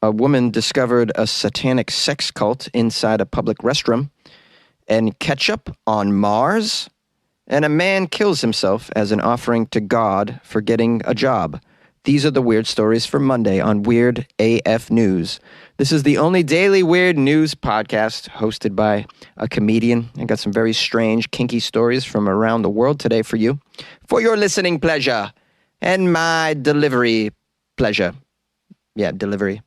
A woman discovered a satanic sex cult inside a public restroom. And ketchup on Mars. And a man kills himself as an offering to God for getting a job. These are the weird stories for Monday on Weird AF News. This is the only daily weird news podcast hosted by a comedian. I got some very strange, kinky stories from around the world today for you. For your listening pleasure and my delivery pleasure. Yeah, delivery.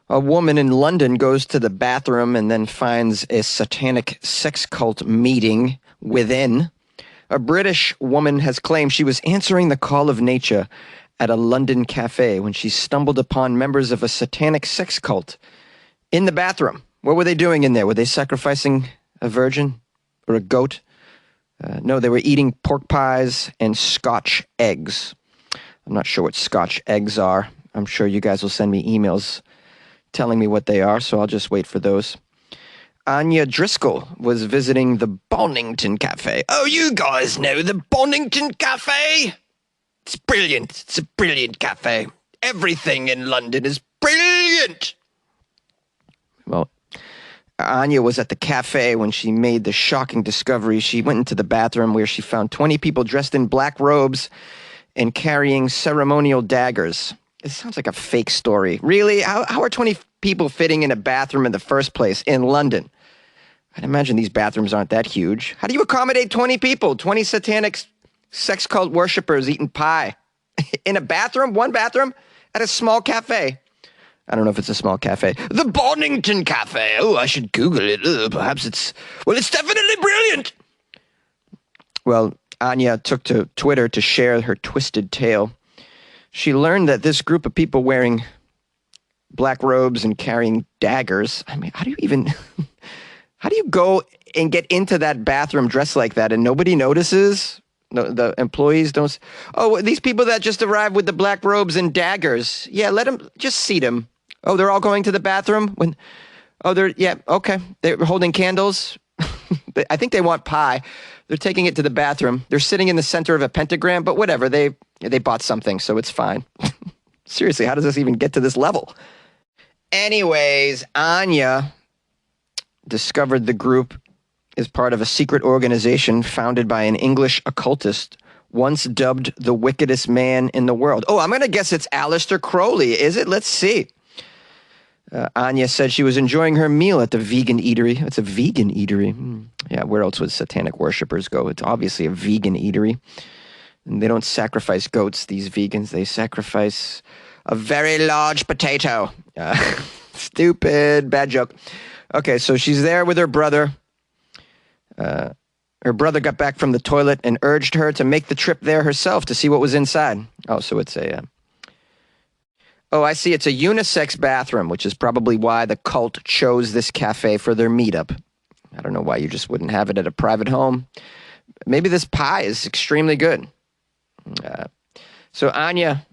A woman in London goes to the bathroom and then finds a satanic sex cult meeting within. A British woman has claimed she was answering the call of nature at a London cafe when she stumbled upon members of a satanic sex cult in the bathroom. What were they doing in there? Were they sacrificing a virgin or a goat? No, they were eating pork pies and Scotch eggs. I'm not sure what Scotch eggs are. I'm sure you guys will send me emails telling me what they are, so I'll just wait for those. Anya Driscoll was visiting the Bonington Cafe. Oh, you guys know the Bonington Cafe? It's brilliant. It's a brilliant cafe. Everything in London is brilliant. Well, Anya was at the cafe when she made the shocking discovery. She went into the bathroom where she found 20 people dressed in black robes and carrying ceremonial daggers. It sounds like a fake story. Really? How are 20 people fitting in a bathroom in the first place in London? I'd imagine these bathrooms aren't that huge. How do you accommodate 20 people? 20 satanic sex cult worshippers eating pie in a bathroom? One bathroom at a small cafe. I don't know if it's a small cafe. The Bonington Cafe. Oh, I should Google it. Perhaps it's... Well, it's definitely brilliant. Well, Anya took to Twitter to share her twisted tale. She learned that this group of people wearing black robes and carrying daggers... I mean, how do you go and get into that bathroom dressed like that and nobody notices? No, the employees don't... Oh, these people that just arrived with the black robes and daggers. Yeah, let them... Just seat them. Oh, they're all going to the bathroom? Yeah, okay. They're holding candles. I think they want pie. They're taking it to the bathroom. They're sitting in the center of a pentagram, but whatever. They bought something, so it's fine. Seriously, how does this even get to this level? Anyways, Anya discovered the group is part of a secret organization founded by an English occultist once dubbed the wickedest man in the world. Oh, I'm going to guess it's Aleister Crowley, is it? Let's see. Anya said she was enjoying her meal at the vegan eatery. It's a vegan eatery. Yeah, where else would satanic worshippers go? It's obviously a vegan eatery. And they don't sacrifice goats, these vegans. They sacrifice a very large potato. Stupid. Bad joke. Okay, so she's there with her brother. Her brother got back from the toilet and urged her to make the trip there herself to see what was inside. Oh, so it's a... Oh, I see. It's a unisex bathroom, which is probably why the cult chose this cafe for their meetup. I don't know why you just wouldn't have it at a private home. Maybe this pie is extremely good. So Anya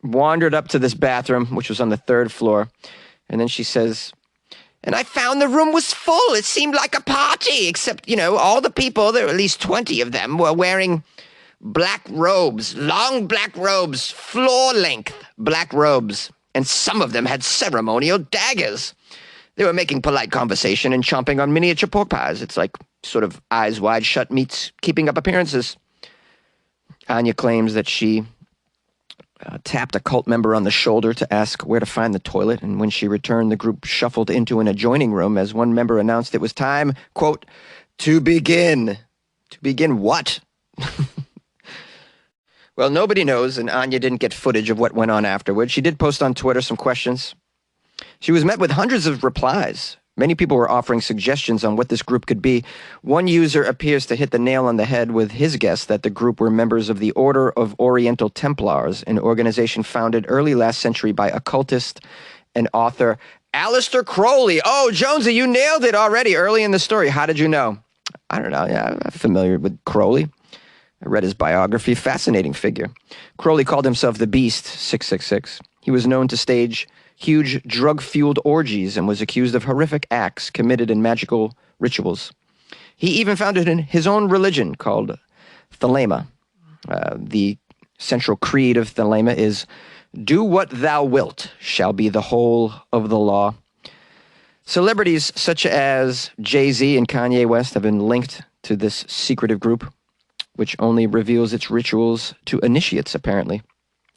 wandered up to this bathroom, which was on the 3rd floor, and then she says... And I found the room was full. It seemed like a party, except, all the people, there were at least 20 of them, were wearing black robes, long black robes, floor-length black robes. And some of them had ceremonial daggers. They were making polite conversation and chomping on miniature pork pies. It's like sort of eyes wide shut meets keeping up appearances. Anya claims that she... tapped a cult member on the shoulder to ask where to find the toilet, and when she returned, the group shuffled into an adjoining room as one member announced it was time, quote, to begin. To begin what? Well, nobody knows, and Anya didn't get footage of what went on afterwards. She did post on Twitter some questions. She was met with hundreds of replies. Many people were offering suggestions on what this group could be. One user appears to hit the nail on the head with his guess that the group were members of the Order of Oriental Templars, an organization founded early last century by occultist and author Aleister Crowley. Oh, Jonesy, you nailed it already early in the story. How did you know? I don't know. Yeah, I'm familiar with Crowley. I read his biography. Fascinating figure. Crowley called himself the Beast, 666. He was known to stage huge drug-fueled orgies and was accused of horrific acts committed in magical rituals. He even founded his own religion called Thelema. The central creed of Thelema is Do what thou wilt shall be the whole of the law. Celebrities such as Jay-Z and Kanye West have been linked to this secretive group, which only reveals its rituals to initiates, apparently.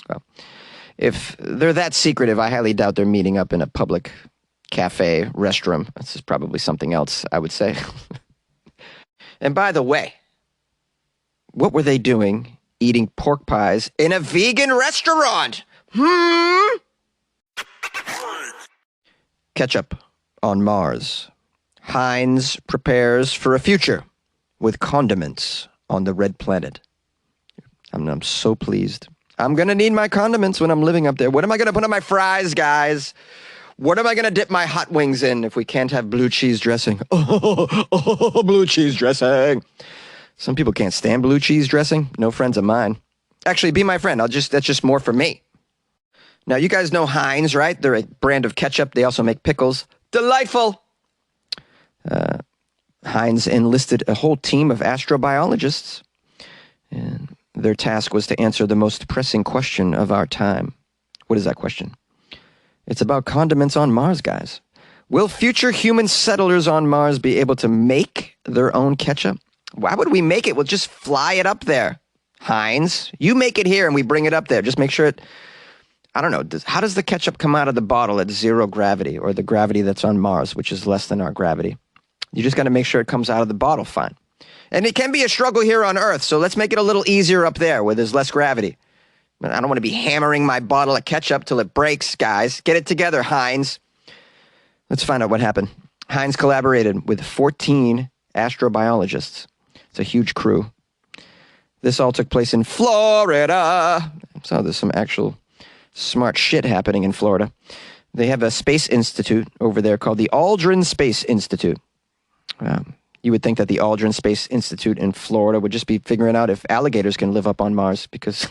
Well, if they're that secretive, I highly doubt they're meeting up in a public cafe, restroom. This is probably something else, I would say. And by the way, what were they doing eating pork pies in a vegan restaurant? Ketchup on Mars. Heinz prepares for a future with condiments on the red planet. I'm so pleased. I'm going to need my condiments when I'm living up there. What am I going to put on my fries, guys? What am I going to dip my hot wings in if we can't have blue cheese dressing? Oh, blue cheese dressing. Some people can't stand blue cheese dressing. No friends of mine. Actually, be my friend. That's just more for me. Now, you guys know Heinz, right? They're a brand of ketchup. They also make pickles. Delightful. Heinz enlisted a whole team of astrobiologists, and their task was to answer the most pressing question of our time. What is that question? It's about condiments on Mars, guys. Will future human settlers on Mars be able to make their own ketchup? Why would we make it? We'll just fly it up there. Heinz, you make it here and we bring it up there. Just make sure it, I don't know, how does the ketchup come out of the bottle at 0 gravity, or the gravity that's on Mars, which is less than our gravity? You just got to make sure it comes out of the bottle fine. And it can be a struggle here on Earth, so let's make it a little easier up there where there's less gravity. But I don't want to be hammering my bottle of ketchup till it breaks, guys. Get it together, Heinz. Let's find out what happened. Heinz collaborated with 14 astrobiologists. It's a huge crew. This all took place in Florida. So there's some actual smart shit happening in Florida. They have a space institute over there called the Aldrin Space Institute. You would think that the Aldrin Space Institute in Florida would just be figuring out if alligators can live up on Mars, because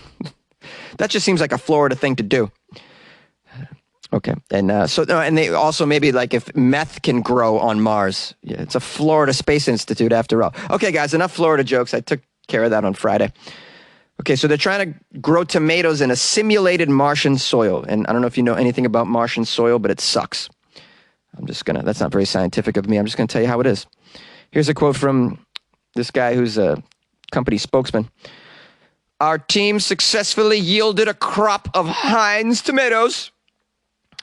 that just seems like a Florida thing to do. Okay, and and they also maybe like if meth can grow on Mars. Yeah, it's a Florida Space Institute after all. Okay, guys, enough Florida jokes. I took care of that on Friday. Okay, so they're trying to grow tomatoes in a simulated Martian soil, and I don't know if you know anything about Martian soil, but it sucks. That's not very scientific of me. I'm just gonna tell you how it is. Here's a quote from this guy who's a company spokesman. Our team successfully yielded a crop of Heinz tomatoes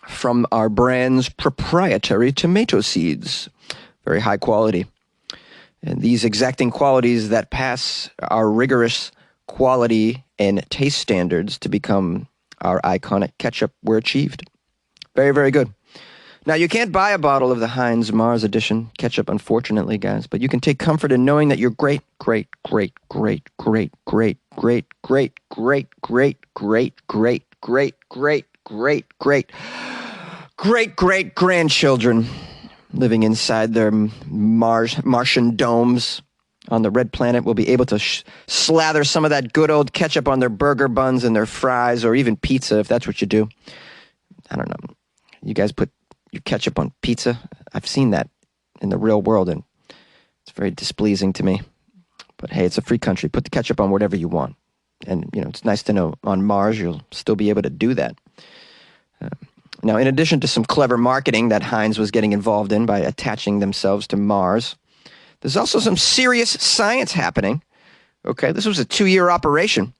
from our brand's proprietary tomato seeds. Very high quality. And these exacting qualities that pass our rigorous quality and taste standards to become our iconic ketchup were achieved. Very, very good. Now, you can't buy a bottle of the Heinz Mars Edition ketchup, unfortunately, guys, but you can take comfort in knowing that your great, great, great, great, great, great, great, great, great, great, great, great, great, great, great, great, great, great grandchildren living inside their Martian domes on the red planet will be able to slather some of that good old ketchup on their burger buns and their fries, or even pizza, if that's what you do. I don't know. You guys put your ketchup on pizza? I've seen that in the real world, and it's very displeasing to me. But hey, it's a free country. Put the ketchup on whatever you want. And, it's nice to know on Mars you'll still be able to do that. Now, in addition to some clever marketing that Heinz was getting involved in by attaching themselves to Mars, there's also some serious science happening. Okay, this was a 2-year operation.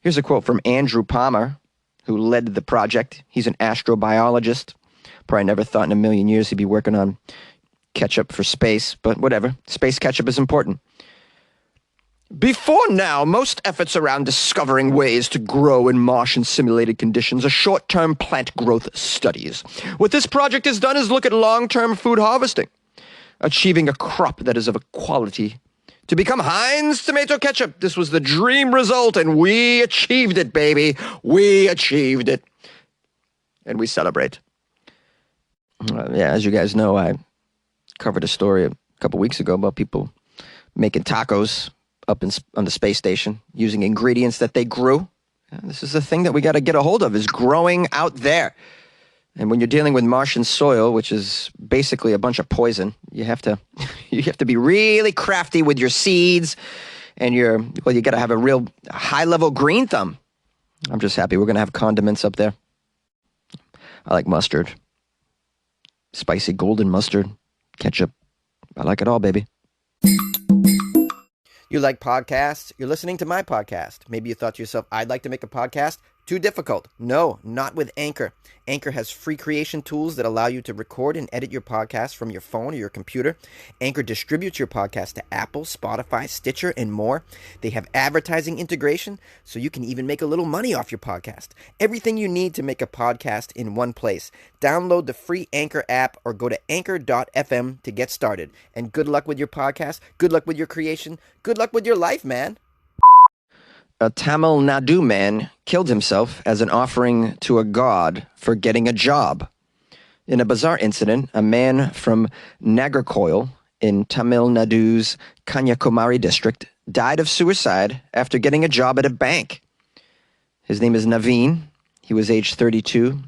Here's a quote from Andrew Palmer, who led the project. He's an astrobiologist. Probably never thought in a million years he'd be working on ketchup for space, but whatever. Space ketchup is important. Before now, most efforts around discovering ways to grow in Martian simulated conditions are short-term plant growth studies. What this project has done is look at long-term food harvesting, achieving a crop that is of a quality to become Heinz tomato ketchup. This was the dream result, and we achieved it, baby. We achieved it. And we celebrate. As you guys know, I covered a story a couple weeks ago about people making tacos up on the space station using ingredients that they grew. This is the thing that we got to get a hold of, is growing out there. And when you're dealing with Martian soil, which is basically a bunch of poison, you have to be really crafty with your seeds, and you got to have a real high-level green thumb. I'm just happy we're going to have condiments up there. I like mustard. Spicy golden mustard. Ketchup. I like it all, baby. You like podcasts? You're listening to my podcast. Maybe you thought to yourself, I'd like to make a podcast. Too difficult. No, not with Anchor. Anchor has free creation tools that allow you to record and edit your podcast from your phone or your computer. Anchor distributes your podcast to Apple, Spotify, Stitcher, and more. They have advertising integration, so you can even make a little money off your podcast. Everything you need to make a podcast in one place. Download the free Anchor app or go to anchor.fm to get started. And good luck with your podcast. Good luck with your creation. Good luck with your life, man. A Tamil Nadu man killed himself as an offering to a god for getting a job. In a bizarre incident, a man from Nagercoil in Tamil Nadu's Kanyakumari district died of suicide after getting a job at a bank. His name is Naveen. He was age 32.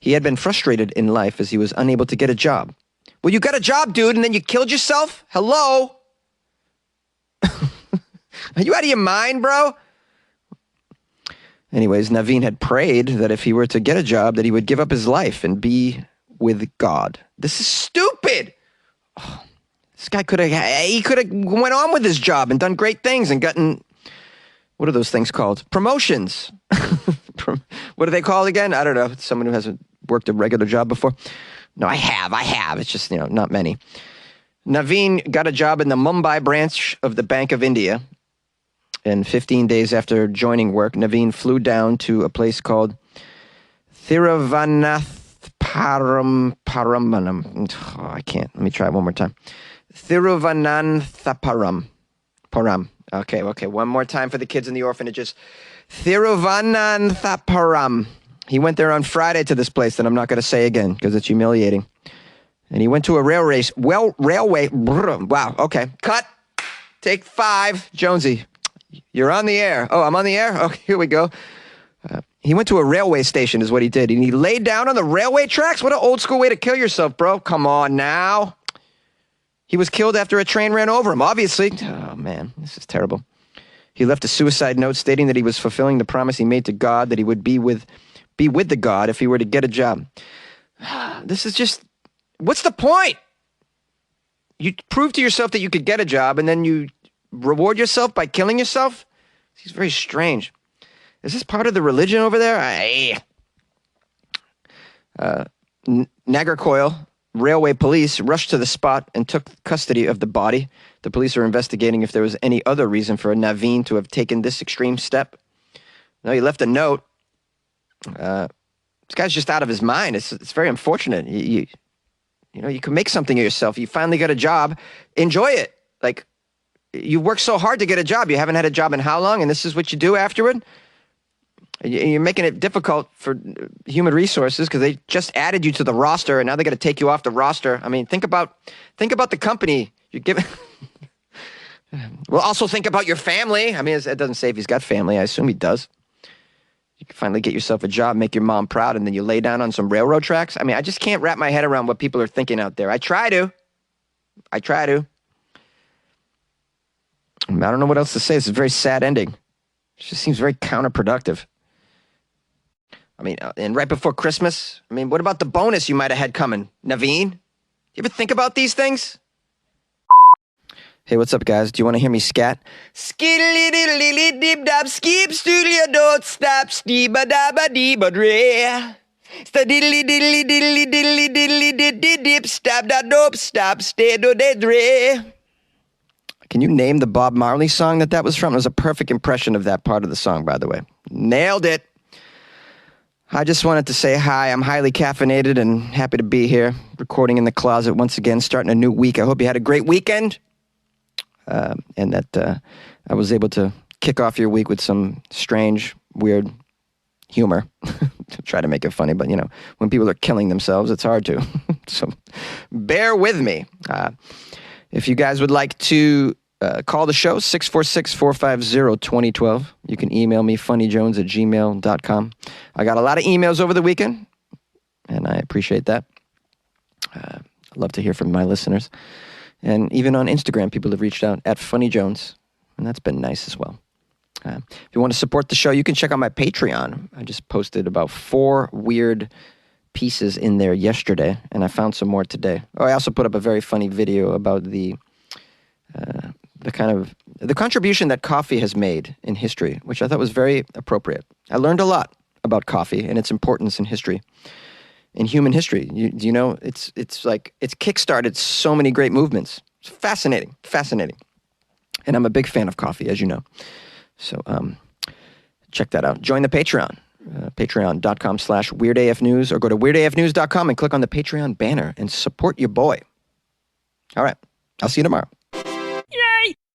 He had been frustrated in life as he was unable to get a job. Well, you got a job, dude, and then you killed yourself? Hello? Are you out of your mind, bro? Anyways, Naveen had prayed that if he were to get a job, that he would give up his life and be with God. This is stupid. Oh, this guy could have went on with his job and done great things and gotten, what are those things called? Promotions. What are they called again? I don't know. Someone who hasn't worked a regular job before. No, I have. It's just, not many. Naveen got a job in the Mumbai branch of the Bank of India. And 15 days after joining work, Naveen flew down to a place called Thiruvananthapuram. I can't. Let me try it one more time. Thiruvananthapuram. Okay. One more time for the kids in the orphanages. Thiruvananthapuram. He went there on Friday to this place that I'm not going to say again because it's humiliating. And he went to a railway. Wow. Okay. Cut. Take 5. Jonesy. You're on the air. Oh, I'm on the air? Okay, here we go. He went to a railway station is what he did. And he laid down on the railway tracks? What an old school way to kill yourself, bro. Come on now. He was killed after a train ran over him, obviously. Oh, man, this is terrible. He left a suicide note stating that he was fulfilling the promise he made to God, that he would be with the God if he were to get a job. This is just, what's the point? You prove to yourself that you could get a job, and then you reward yourself by killing yourself? He's very strange. Is this part of the religion over there? Nagercoil railway police rushed to the spot and took custody of the body. The police are investigating if there was any other reason for Naveen to have taken this extreme step. No, he left a note. This guy's just out of his mind. It's very unfortunate. You can make something of yourself. You finally got a job. Enjoy it. Like, you worked so hard to get a job. You haven't had a job in how long? And this is what you do afterward? You're making it difficult for human resources because they just added you to the roster and now they're going to take you off the roster. I mean, think about the company you're giving. Well, also think about your family. I mean, it doesn't say if he's got family. I assume he does. You can finally get yourself a job, make your mom proud, and then you lay down on some railroad tracks. I mean, I just can't wrap my head around what people are thinking out there. I try to. I don't know what else to say. It's a very sad ending. It just seems very counterproductive. I mean, and right before Christmas, I mean, what about the bonus you might have had coming, Naveen? You ever think about these things? Hey, what's up, guys? Do you want to hear me scat? Skiddly-diddly-dip-dop, skip, stoodly, don't stop, steeba-dabba-dee-ba-dre. Sta-diddly-diddly-diddly-diddly-diddly-dip, stop-da-dope, stop, stay-do-de-dre. Can you name the Bob Marley song that was from? It was a perfect impression of that part of the song, by the way. Nailed it. I just wanted to say hi. I'm highly caffeinated and happy to be here, recording in the closet once again, starting a new week. I hope you had a great weekend and that I was able to kick off your week with some strange, weird humor to try to make it funny. But, when people are killing themselves, it's hard to. So bear with me. If you guys would like to call the show, 646-450-2012. You can email me, funnyjones@gmail.com. I got a lot of emails over the weekend, and I appreciate that. I love to hear from my listeners. And even on Instagram, people have reached out at funnyjones, and that's been nice as well. If you want to support the show, you can check out my Patreon. I just posted about 4 weird pieces in there yesterday, and I found some more today. Oh, I also put up a very funny video about the contribution that coffee has made in history, which I thought was very appropriate. I learned a lot about coffee and its importance in history, in human history. You know, it's kickstarted so many great movements. It's fascinating. And I'm a big fan of coffee, as you know. So check that out. Join the Patreon, patreon.com/weirdafnews, or go to weirdafnews.com and click on the Patreon banner and support your boy. All right. I'll see you tomorrow.